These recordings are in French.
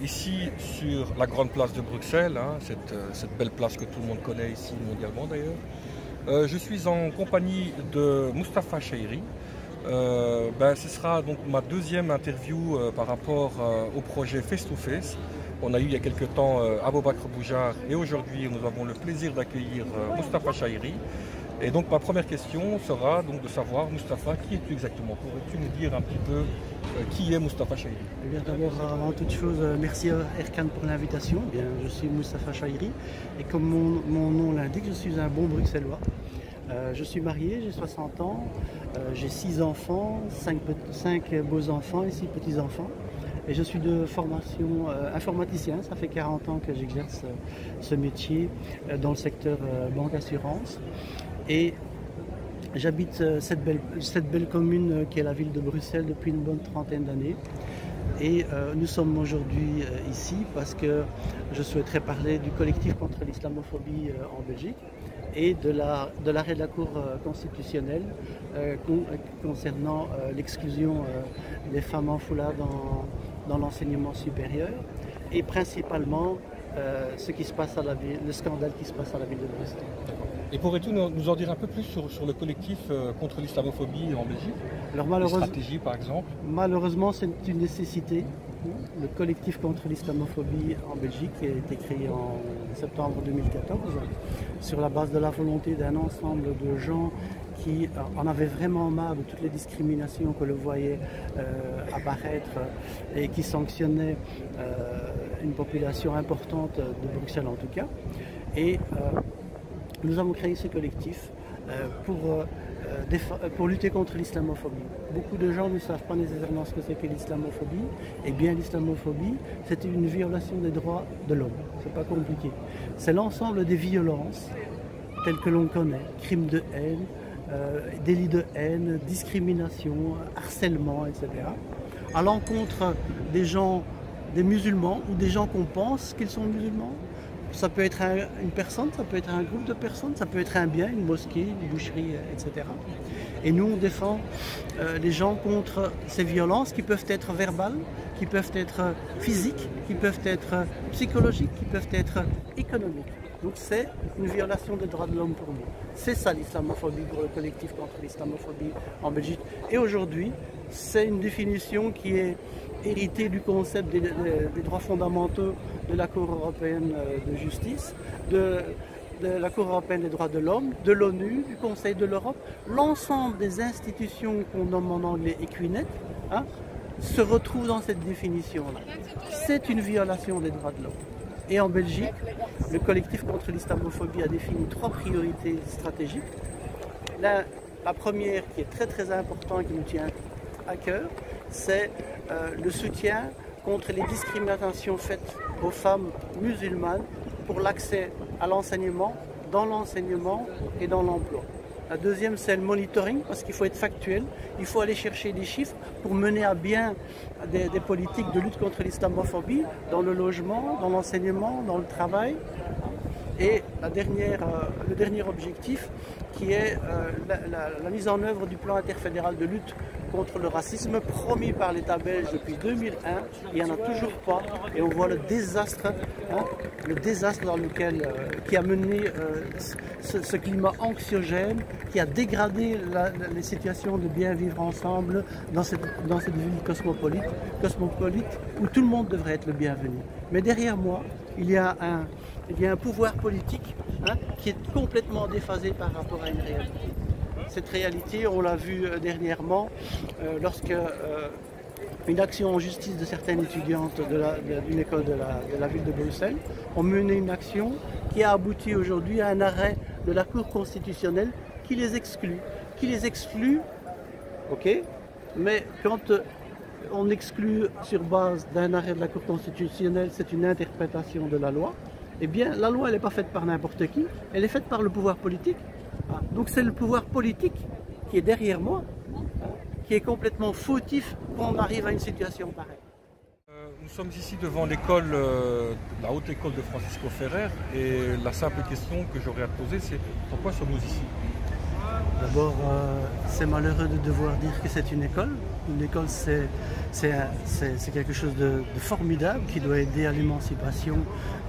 ici sur la grande place de Bruxelles, hein, cette belle place que tout le monde connaît ici mondialement d'ailleurs. Je suis en compagnie de Moustapha Chahiri. Ce sera donc ma deuxième interview par rapport au projet Face to Face. On a eu il y a quelques temps Aboubakr Boujar et aujourd'hui nous avons le plaisir d'accueillir Moustapha Chahiri. Et donc ma première question sera donc de savoir, Moustapha, qui es-tu exactement? Pourrais-tu nous dire un petit peu qui est Moustapha Chahiri? Eh bien, d'abord, avant toute chose, merci à Erkan pour l'invitation. Eh bien, je suis Moustapha Chahiri et comme mon nom l'indique, je suis un bon bruxellois. Je suis marié, j'ai 60 ans, j'ai 6 enfants, 5 beaux enfants et 6 petits-enfants. Et je suis de formation informaticien, ça fait 40 ans que j'exerce ce métier dans le secteur banque-assurance. Et j'habite cette belle commune qui est la ville de Bruxelles depuis une bonne trentaine d'années. Et nous sommes aujourd'hui ici parce que je souhaiterais parler du collectif contre l'islamophobie en Belgique et de l'arrêt de la Cour constitutionnelle concernant l'exclusion des femmes en foulard dans l'enseignement supérieur et principalement ce qui se passe à la ville, le scandale qui se passe à la ville de Bruxelles. Et pourrais-tu nous en dire un peu plus sur le collectif contre l'islamophobie en Belgique? Alors, les stratégies par exemple? Malheureusement, c'est une nécessité. Le collectif contre l'islamophobie en Belgique a été créé en septembre 2014 sur la base de la volonté d'un ensemble de gens qui en avaient vraiment marre de toutes les discriminations que l'on voyait apparaître et qui sanctionnaient une population importante de Bruxelles en tout cas. Et nous avons créé ce collectif pour lutter contre l'islamophobie. Beaucoup de gens ne savent pas nécessairement ce que c'est que l'islamophobie. Eh bien, l'islamophobie, c'est une violation des droits de l'homme. C'est pas compliqué. C'est l'ensemble des violences telles que l'on connaît, crimes de haine, délits de haine, discrimination, harcèlement, etc. à l'encontre des gens, des musulmans ou des gens qu'on pense qu'ils sont musulmans. Ça peut être une personne, ça peut être un groupe de personnes, ça peut être un bien, une mosquée, une boucherie, etc. Et nous, on défend les gens contre ces violences qui peuvent être verbales, qui peuvent être physiques, qui peuvent être psychologiques, qui peuvent être économiques. Donc c'est une violation des droits de l'homme pour nous. C'est ça l'islamophobie pour le collectif contre l'islamophobie en Belgique. Et aujourd'hui, c'est une définition qui est héritée du concept des droits fondamentaux de la Cour européenne de justice, de la Cour européenne des droits de l'homme, de l'ONU, du Conseil de l'Europe. L'ensemble des institutions qu'on nomme en anglais Equinet se retrouvent dans cette définition-là. C'est une violation des droits de l'homme. Et en Belgique, le collectif contre l'islamophobie a défini 3 priorités stratégiques. La première, qui est très importante et qui nous tient à cœur, c'est le soutien contre les discriminations faites aux femmes musulmanes pour l'accès à l'enseignement, dans l'enseignement et dans l'emploi. La deuxième, c'est le monitoring, parce qu'il faut être factuel, il faut aller chercher des chiffres pour mener à bien des politiques de lutte contre l'islamophobie dans le logement, dans l'enseignement, dans le travail. Et le dernier objectif, qui est la mise en œuvre du plan interfédéral de lutte contre le racisme promis par l'État belge depuis 2001. Il n'y en a toujours pas et on voit le désastre dans lequel, qui a mené ce climat anxiogène, qui a dégradé les situations de bien vivre ensemble dans cette ville cosmopolite où tout le monde devrait être le bienvenu. Mais derrière moi, il y a un pouvoir politique qui est complètement déphasé par rapport à une réalité. Cette réalité, on l'a vu dernièrement lorsque une action en justice de certaines étudiantes d'une école de la ville de Bruxelles ont mené une action qui a abouti aujourd'hui à un arrêt de la Cour constitutionnelle qui les exclut. Ok, mais quand on exclut sur base d'un arrêt de la Cour constitutionnelle, c'est une interprétation de la loi. Eh bien, la loi, elle n'est pas faite par n'importe qui, elle est faite par le pouvoir politique. Donc c'est le pouvoir politique qui est derrière moi, qui est complètement fautif quand on arrive à une situation pareille. Nous sommes ici devant l'école, la haute école de Francisco Ferrer, et la simple question que j'aurais à te poser, c'est pourquoi sommes-nous ici? D'abord, c'est malheureux de devoir dire que c'est une école. L'école, c'est quelque chose de formidable qui doit aider à l'émancipation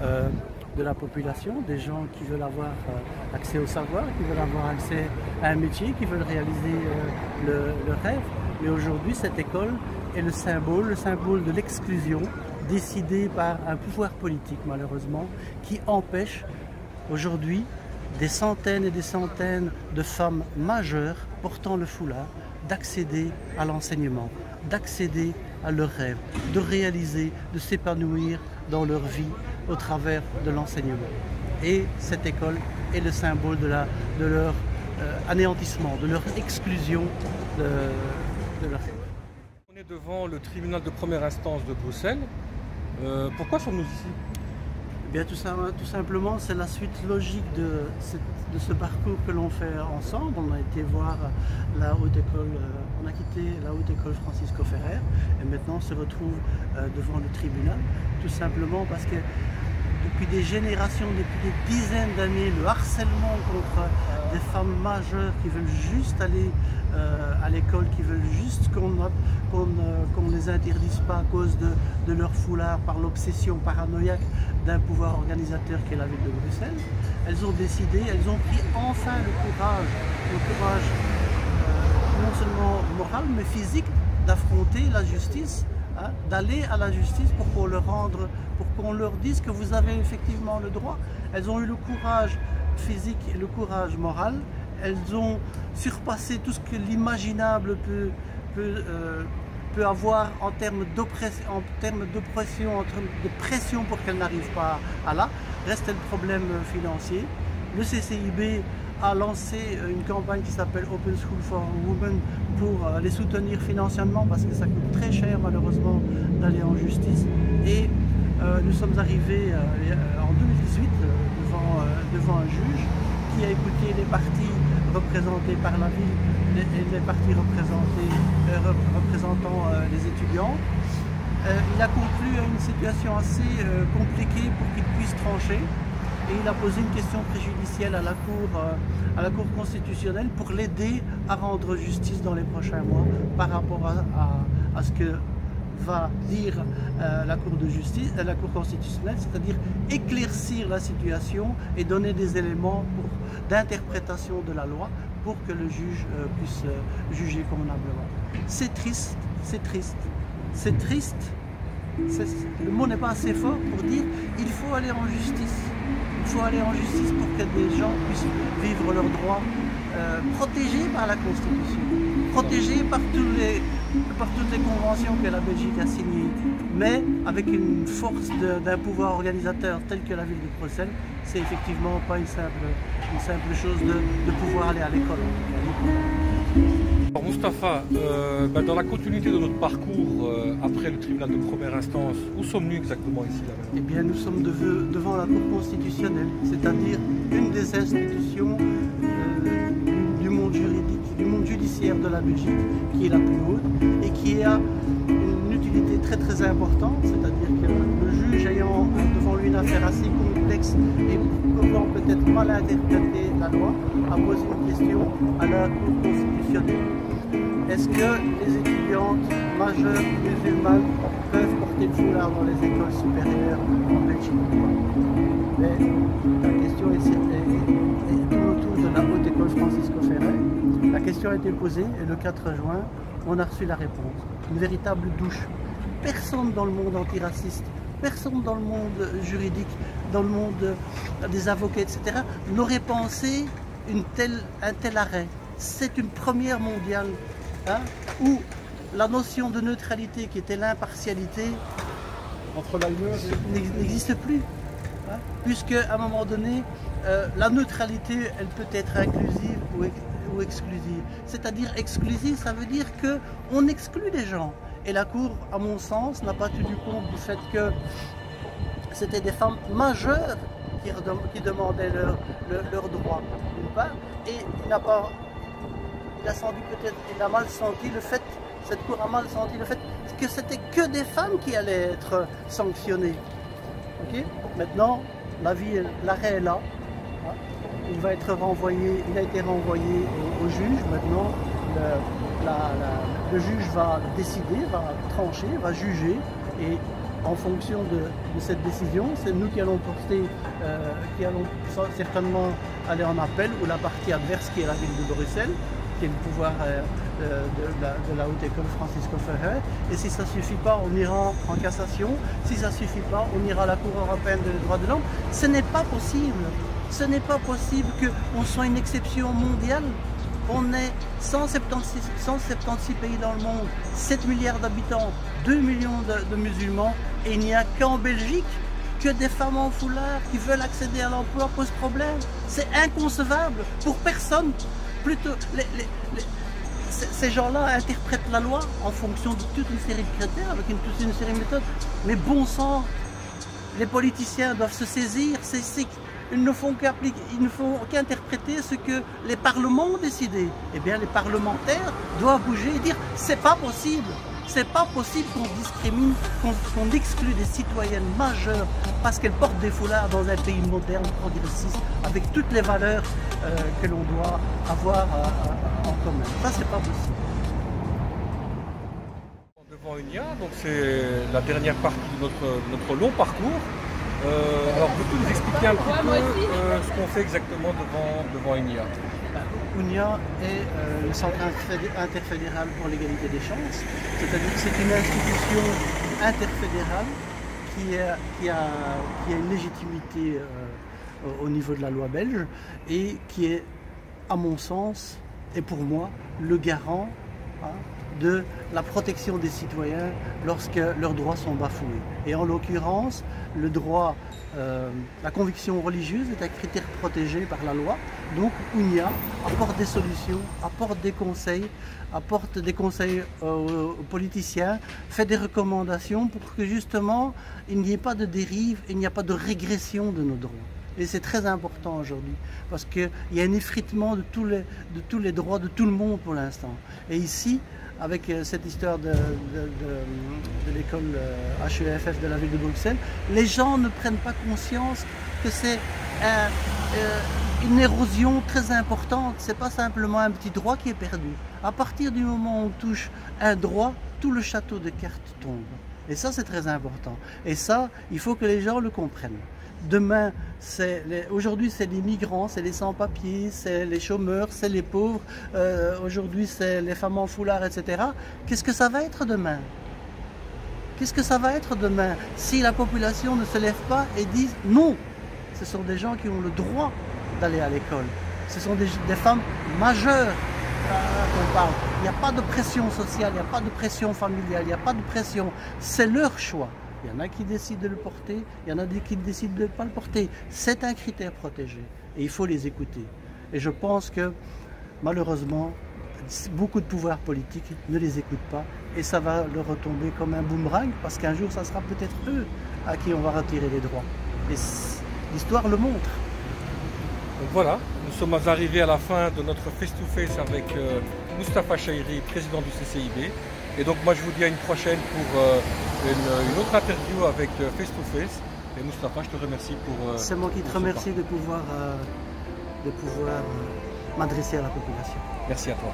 de la population, des gens qui veulent avoir accès au savoir, qui veulent avoir accès à un métier, qui veulent réaliser le rêve. Mais aujourd'hui, cette école est le symbole de l'exclusion décidé par un pouvoir politique, malheureusement, qui empêche aujourd'hui des centaines et des centaines de femmes majeures portant le foulard d'accéder à l'enseignement, d'accéder à leurs rêves, de réaliser, de s'épanouir dans leur vie au travers de l'enseignement. Et cette école est le symbole de leur anéantissement, de leur exclusion de leur rêve. On est devant le tribunal de première instance de Bruxelles. Pourquoi sommes-nous ici? Bien, tout simplement, c'est la suite logique de ce parcours que l'on fait ensemble. On a été voir la haute école, on a quitté la haute école Francisco Ferrer et maintenant on se retrouve devant le tribunal, tout simplement parce que depuis des générations, depuis des dizaines d'années, le harcèlement contre des femmes majeures qui veulent juste aller à l'école, qui veulent juste qu'on ne les interdise pas à cause de leur foulard, par l'obsession paranoïaque d'un pouvoir organisateur qui est la ville de Bruxelles. Elles ont décidé, elles ont pris enfin le courage non seulement moral mais physique d'affronter la justice, hein, d'aller à la justice pour qu'on leur dise que vous avez effectivement le droit. Elles ont eu le courage physique et le courage moral. Elles ont surpassé tout ce que l'imaginable peut avoir en termes d'oppression, en termes de pression pour qu'elles n'arrivent pas à là. Reste le problème financier. Le CCIB a lancé une campagne qui s'appelle Open School for Women pour les soutenir financièrement parce que ça coûte très cher malheureusement d'aller en justice. Et nous sommes arrivés en 2018 devant un juge qui a écouté les parties représentées par la ville et les parties représentant les étudiants. Il a conclu à une situation assez compliquée pour qu'il puisse trancher et il a posé une question préjudicielle à la Cour constitutionnelle pour l'aider à rendre justice dans les prochains mois par rapport à ce que va dire la Cour de justice, la Cour constitutionnelle, c'est-à-dire éclaircir la situation et donner des éléments d'interprétation de la loi pour que le juge puisse juger convenablement. C'est triste, c'est triste, c'est triste. Le mot n'est pas assez fort pour dire il faut aller en justice. Il faut aller en justice pour que des gens puissent vivre leurs droits protégés par la Constitution, protégés par toutes les conventions que la Belgique a signées, mais avec une force d'un pouvoir organisateur tel que la ville de Bruxelles, c'est effectivement pas une simple chose de pouvoir aller à l'école. Alors Moustapha, dans la continuité de notre parcours après le tribunal de première instance, où sommes-nous exactement ici là? Eh bien, nous sommes devant la Cour constitutionnelle, c'est-à-dire une des institutions du monde juridique, du monde judiciaire de la Belgique, qui est la plus haute et qui a une utilité très très importante, c'est-à-dire que le juge ayant devant lui une affaire assez complexe et pouvant peut-être mal interpréter la loi, a posé une question à la Cour constitutionnelle. Est-ce que les étudiantes majeures musulmanes peuvent porter le foulard dans les écoles supérieures en Belgique? Mais la question est autour de la haute école Francisco Ferrer. La question a été posée et le 4 juin, on a reçu la réponse. Une véritable douche. Personne dans le monde antiraciste, personne dans le monde juridique, dans le monde des avocats, etc., n'aurait pensé un tel arrêt. C'est une première mondiale, hein, où la notion de neutralité, qui était l'impartialité, n'existe plus. Hein, puisque à un moment donné, la neutralité, elle peut être inclusive ou exclusive. C'est-à-dire exclusive, ça veut dire qu'on exclut des gens. Et la Cour, à mon sens, n'a pas tenu compte du fait que c'était des femmes majeures qui demandaient leurs droits, d'une part, et il a mal senti le fait, cette Cour a mal senti le fait que c'était que des femmes qui allaient être sanctionnées. Okay? Maintenant, l'arrêt est là. Il a été renvoyé au juge. Maintenant, le juge va décider, va trancher, va juger, et en fonction de cette décision, c'est nous qui allons certainement aller en appel, ou la partie adverse qui est la ville de Bruxelles, qui est le pouvoir de la haute école Francisco Ferrer. Et si ça ne suffit pas, on ira en cassation. Si ça ne suffit pas, on ira à la Cour européenne des droits de l'homme. Ce n'est pas possible. Ce n'est pas possible qu'on soit une exception mondiale. On est 176 pays dans le monde, 7 milliards d'habitants, 2 millions de musulmans, et il n'y a qu'en Belgique que des femmes en foulard qui veulent accéder à l'emploi posent problème. C'est inconcevable pour personne. Plutôt, ces gens-là interprètent la loi en fonction de toute une série de critères, avec toute une série de méthodes. Mais bon sang, les politiciens doivent se saisir. Ils ne font qu'interpréter ce que les parlements ont décidé. Eh bien, les parlementaires doivent bouger et dire c'est pas possible. C'est pas possible qu'on discrimine, qu'on exclue des citoyennes majeures parce qu'elles portent des foulards dans un pays moderne, progressiste, avec toutes les valeurs que l'on doit avoir en commun. Ça, c'est pas possible. Devant UNIA, donc c'est la dernière partie de notre long parcours. Alors, peux-tu nous expliquer un petit peu ce qu'on fait exactement devant UNIA? UNIA est le Centre interfédéral pour l'égalité des chances, c'est-à-dire que c'est une institution interfédérale qui a une légitimité au niveau de la loi belge et qui est, à mon sens, et pour moi, le garant de la protection des citoyens lorsque leurs droits sont bafoués. Et en l'occurrence, le droit, la conviction religieuse est un critère protégé par la loi. Donc UNIA apporte des solutions, apporte des conseils aux politiciens, fait des recommandations pour que justement il n'y ait pas de dérive, il n'y a pas de régression de nos droits. Et c'est très important aujourd'hui, parce qu'il y a un effritement de tous les droits de tout le monde pour l'instant. Et ici, avec cette histoire de l'école HEFF de la ville de Bruxelles, les gens ne prennent pas conscience que c'est une érosion très importante. Ce n'est pas simplement un petit droit qui est perdu. À partir du moment où on touche un droit, tout le château de cartes tombe. Et ça, c'est très important. Et ça, il faut que les gens le comprennent. Demain, aujourd'hui c'est les migrants, c'est les sans-papiers, c'est les chômeurs, c'est les pauvres, aujourd'hui c'est les femmes en foulard, etc. Qu'est-ce que ça va être demain? Qu'est-ce que ça va être demain si la population ne se lève pas et dit non? Ce sont des gens qui ont le droit d'aller à l'école. Ce sont des femmes majeures qu'on parle. Il n'y a pas de pression sociale, il n'y a pas de pression familiale, il n'y a pas de pression. C'est leur choix. Il y en a qui décident de le porter, il y en a qui décident de ne pas le porter. C'est un critère protégé et il faut les écouter. Et je pense que malheureusement, beaucoup de pouvoirs politiques ne les écoutent pas et ça va leur retomber comme un boomerang parce qu'un jour, ça sera peut-être eux à qui on va retirer les droits. Et l'histoire le montre. Donc voilà, nous sommes arrivés à la fin de notre face-to-face avec Moustapha Chahiri, président du CCIB. Et donc moi je vous dis à une prochaine pour une autre interview avec Face to Face. Et Moustapha, je te remercie pour... C'est moi qui te remercie de pouvoir m'adresser à la population. Merci à toi.